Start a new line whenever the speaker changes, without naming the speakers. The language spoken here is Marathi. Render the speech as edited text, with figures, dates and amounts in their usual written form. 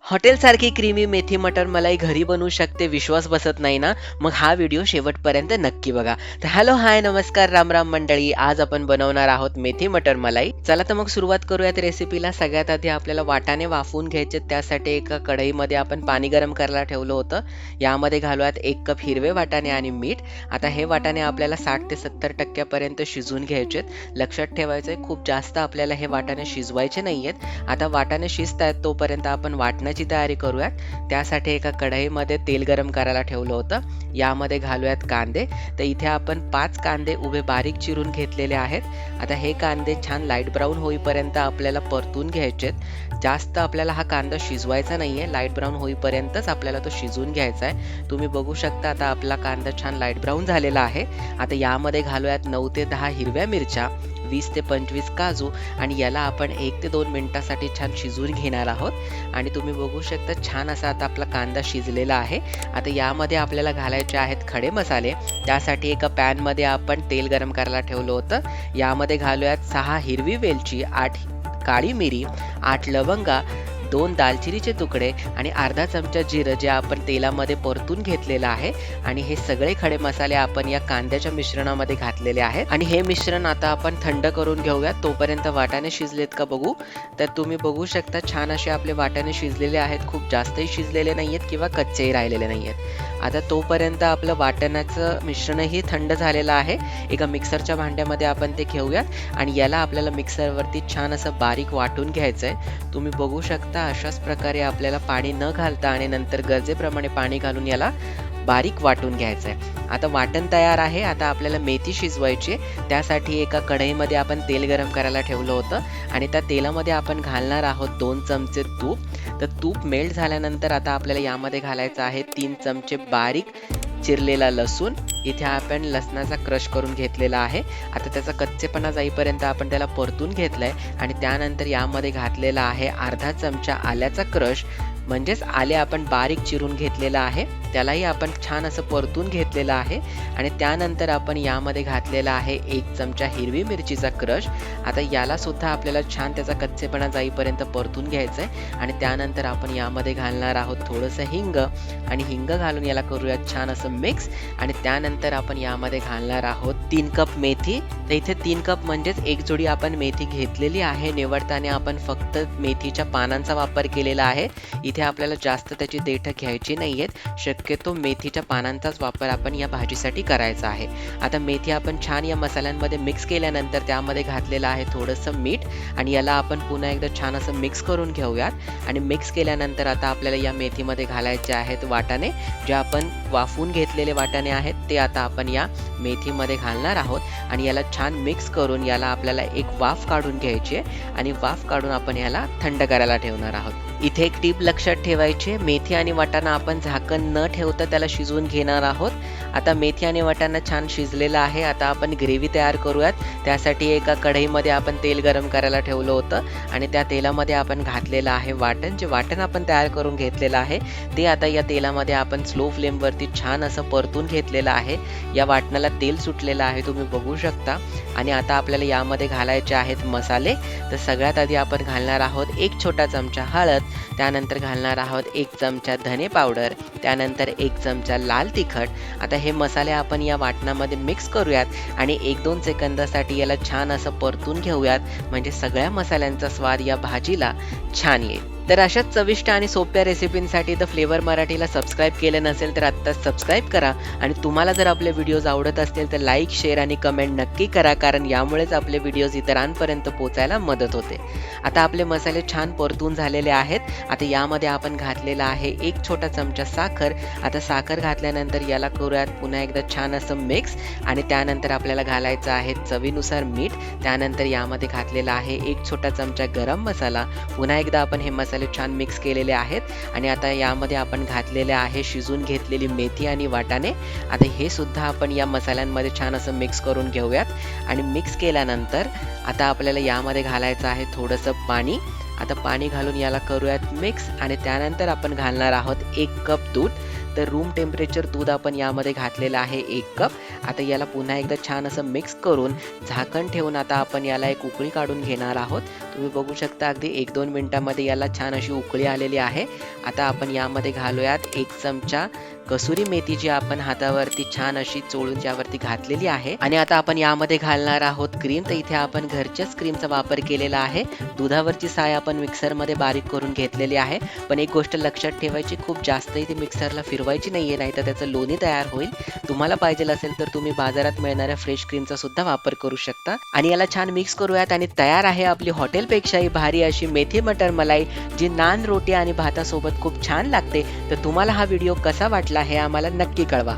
हॉटेलसारखी क्रीमी मेथी मटर मलाई घरी बनवू शकते, विश्वास बसत नाही ना? मग हा व्हिडिओ शेवटपर्यंत नक्की बघा. तर हॅलो, हाय, नमस्कार, राम राम मंडळी. आज आपण बनवणार आहोत मेथी मटर मलाई. चला तर मग सुरुवात करूयात रेसिपीला. सगळ्यात आधी आपल्याला वाटाणे वाफवून घ्यायचे. त्यासाठी एका कढईमध्ये आपण पाणी गरम करायला ठेवलं होतं. यामध्ये घालूयात 1 कप हिरवे वाटाणे आणि मीठ. आता हे वाटाणे आपल्याला 60 ते 70% पर्यंत शिजवून घ्यायचेत. लक्षात ठेवायचंय, खूप जास्त आपल्याला हे वाटाणे शिजवायचे नाहीयेत. आता वाटाणे शिजतायत तोपर्यंत आपण वाटणाची तयारी करूयात. त्यासाठी एका कढईमध्ये तेल गरम करायला ठेवलं होतं. यामध्ये घालूयात कांदे. तर इथे आपण 5 कांदे उभे बारीक चिरून घेतलेले आहेत. आता हे कांदे छान लाईट ब्राऊन होईपर्यंत आपल्याला परतून घ्यायचेत. जास्त आपल्याला हा कांदा शिजवायचा नाहीये, लाईट ब्राऊन होईपर्यंतच आपल्याला तो शिजवून घ्यायचा आहे. तुम्ही बघू शकता आता आपला कांदा छान लाईट ब्राऊन झालेला आहे. आता यामध्ये घालूयात 9 ते 10 हिरव्या मिरच्या, 20 ते 25 काजू आणि याला आपण 1 ते 2 मिनिटासाठी छान शिजवून घेणार आहोत. आणि तुम्ही बघू शकता छान असा आता आपला कांदा शिजलेला आहे. आता यामध्ये आपल्याला घालायचे आहेत खडे मसाले. त्यासाठी एका पॅनमध्ये आपण तेल गरम करायला ठेवलं होतं. यामध्ये घालूयात 6 हिरवी वेलची, 8 काळी मिरी, 8 लवंगा, 2 दालचिनीचे तुकडे आणि अर्धा चमचा जिरं, जे आपण तेलामध्ये परतून घेतलेलं आहे. आणि हे सगळे खडे मसाले आपण या कांद्याच्या मिश्रणामध्ये घातलेले आहेत. आणि हे मिश्रण आता आपण थंड करून घेऊयात. तोपर्यंत वाटाणे शिजलेत का बघू. तर तुम्ही बघू शकता छान असे आपले वाटाणे शिजलेले आहेत. खूप जास्तही शिजलेले नाहीयेत किंवा कच्चेही राहिलेले नाहीयेत. आता तोपर्यंत आपलं वाटाण्याचं मिश्रणही थंड झालेलं आहे. एका मिक्सरच्या भांड्यामध्ये आपण ते घेऊयात आणि याला आपल्याला मिक्सरवरती छान असं बारीक वाटून घ्यायचंय. तुम्ही बघू शकता अशाच प्रकारे आपल्याला पाणी न घालता आणि नंतर गरजेप्रमाणे पाणी घालून याला बारीक वाटून घ्यायचंय. आता वाटण तयार आहे. आता आपल्याला मेथी शिजवायची. त्यासाठी एका कढईमध्ये आपण तेल गरम करायला ठेवलं होतं आणि त्या तेलामध्ये आपण घालणार आहोत 2 चमचे तूप. तर तूप मेल्ट झाल्यानंतर आता आपल्याला यामध्ये घालायचं आहे 3 चमचे बारीक चिरलेला लसूण. इथे आपण लसणाचा क्रश करून घेतलेला आहे. आता त्याचा कच्चेपणा जाईपर्यंत आपण त्याला परतून घेतलंय आणि त्यानंतर यामध्ये घातलेला आहे अर्धा चमचा आल्याचा क्रश, म्हणजेच आले आपण बारीक चिरून घेतलेला आहे. त्यालाही आपण छान असं परतून घेतलेलं आहे. आणि त्यानंतर आपण यामध्ये घातलेला आहे 1 चमचा हिरवी मिरचीचा क्रश. आता याला सुद्धा आपल्याला छान त्याचा कच्चेपणा जाईपर्यंत परतून घ्यायचं आहे. आणि त्यानंतर आपण यामध्ये घालणार आहोत थोडंसं हिंग आणि हिंग घालून याला करूयात छान असं मिक्स. आणि त्यानंतर आपण यामध्ये घालणार आहोत 3 कप मेथी. तर इथे 3 कप म्हणजेच 1 जोडी आपण मेथी घेतलेली आहे. निवडताना आपण फक्त मेथीच्या पानांचा वापर केलेला आहे. इथे आपल्याला जास्त त्याची देठ घ्यायची नाहीयेत. शक्यतो मेथीच्या पानांचाच वापर आपण या भाजीसाठी करायचा आहे. आता मेथी आपण छान या मसाल्यांमध्ये मिक्स केल्यानंतर त्यामध्ये घातलेलं आहे थोडंसं मीठ आणि याला आपण पुन्हा एकदा छान असं मिक्स करून घेऊयात. आणि मिक्स केल्यानंतर आता आपल्याला या मेथीमध्ये घालायचे आहेत वाटाणे. जे आपण वाफवून घेतलेले वाटाणे आहेत ते आता आपण या मेथीमध्ये घालणार आहोत. आणि याला छान मिक्स करून याला आपल्याला एक वाफ काढून घ्यायची आहे. आणि वाफ काढून आपण याला थंड करायला ठेवणार आहोत. इथे एक टीप लक्षात ठेवायची, मेथी आणि वाटाणा आपण झाकण न ठेवता त्याला शिजवून घेणार आहोत. आता मेथी आणि वाटाणा छान शिजलेला आहे. आता आपण ग्रेव्ही तयार करूयात. त्यासाठी एका कढईमध्ये आपण तेल गरम करायला ठेवलं होतं आणि त्या तेलामध्ये आपण घातलेलं आहे वाटण. जे वाटण आपण तयार करून घेतलेलं आहे ते आता या तेलामध्ये आपण स्लो फ्लेमवरती छान असं परतून घेतलेलं आहे. या वाटणाला तेल सुटलेलं आहे, तुम्ही बघू शकता. आणि आता आपल्याला यामध्ये घालायचे आहेत मसाले. तर सगळ्यात आधी आपण घालणार आहोत 1 छोटा चमचा हळद, त्यानंतर घालणार आहोत 1 चमचा धने पावडर, त्यानंतर 1 चमचा लाल तिखट. आता हे मसाले आपण या वाटणामध्ये मिक्स करूयात आणि 1-2 सेकंदासाठी याला छान असं परतून घेऊयात, म्हणजे सगळ्या मसाल्यांचा स्वाद या भाजीला छान येईल. तर अशाच चविष्ट आणि सोप्या रेसिपींसाठी द फ्लेवर मराठीला सबस्क्राईब केलं नसेल तर आत्ताच सबस्क्राईब करा. आणि तुम्हाला जर आपले व्हिडिओज आवडत असतील तर लाईक, शेअर आणि कमेंट नक्की करा, कारण यामुळेच आपले व्हिडिओज इतरांपर्यंत पोहोचायला मदत होते. आता आपले मसाले छान परतून झालेले आहेत. आता यामध्ये आपण घातलेला आहे 1 छोटा चमचा साखर. आता साखर घातल्यानंतर याला करूयात पुन्हा एकदा छान असं मिक्स. आणि त्यानंतर आपल्याला घालायचं आहे चवीनुसार मीठ. त्यानंतर यामध्ये घातलेला आहे 1 छोटा चमचा गरम मसाला. पुन्हा एकदा आपण हे मसाले छान मिक्स केलेले आहेत. आणि आता यामध्ये आपण घातलेले आहे शिजून घेतलेली मेथी आणि वाटाणे. आता हे सुद्धा आपण या मसाल्यांमध्ये छान असं मिक्स करून घेऊयात. आणि मिक्स केल्यानंतर आता आपल्याला यामध्ये घालायचं आहे थोडंसं पाणी. आता पाणी घालून याला करूयात मिक्स. आणि त्यानंतर आपण घालणार आहोत 1 कप दूध. तर रूम टेम्परेचर दूध आपण यामध्ये घातलेलं आहे 1 कप. आता याला पुन्हा एकदा छान असं मिक्स करून झाकण ठेवून आता आपण याला एक उकळी काढून घेणार आहोत. तुम्ही बघू शकता अगदी 1-2 मिनिटांमध्ये याला छान अशी उकळी आलेली आहे. आता आपण यामध्ये घालूयात 1 चमचा कसुरी मेथी जी आपण हातावरती छान अशी चोळून ज्यावरती घातलेली आहे. आणि आता आपण यामध्ये घालणार आहोत क्रीम. तर इथे आपण घरच्याच क्रीमचा वापर केलेला आहे. दुधावरची साय आपण मिक्सरमध्ये बारीक करून घेतलेली आहे. पण एक गोष्ट लक्षात ठेवायची, खूप जास्त इथे मिक्सरला फिरवायची नाहीये, नाहीतर त्याचं लोणी तयार होईल. तुम्हाला पाहिजे असेल तर तुम्ही बाजारात मिळणाऱ्या फ्रेश क्रीमचा सुद्धा वापर करू शकता. आणि याला छान मिक्स करूयात आणि तयार आहे आपली हॉटेलपेक्षाही भारी अशी मेथी मटर मलाई, जी नान, रोटी आणि भातासोबत खूप छान लागते. तर तुम्हाला हा व्हिडिओ कसा वाटला हे आम्हाला नक्की कळवा.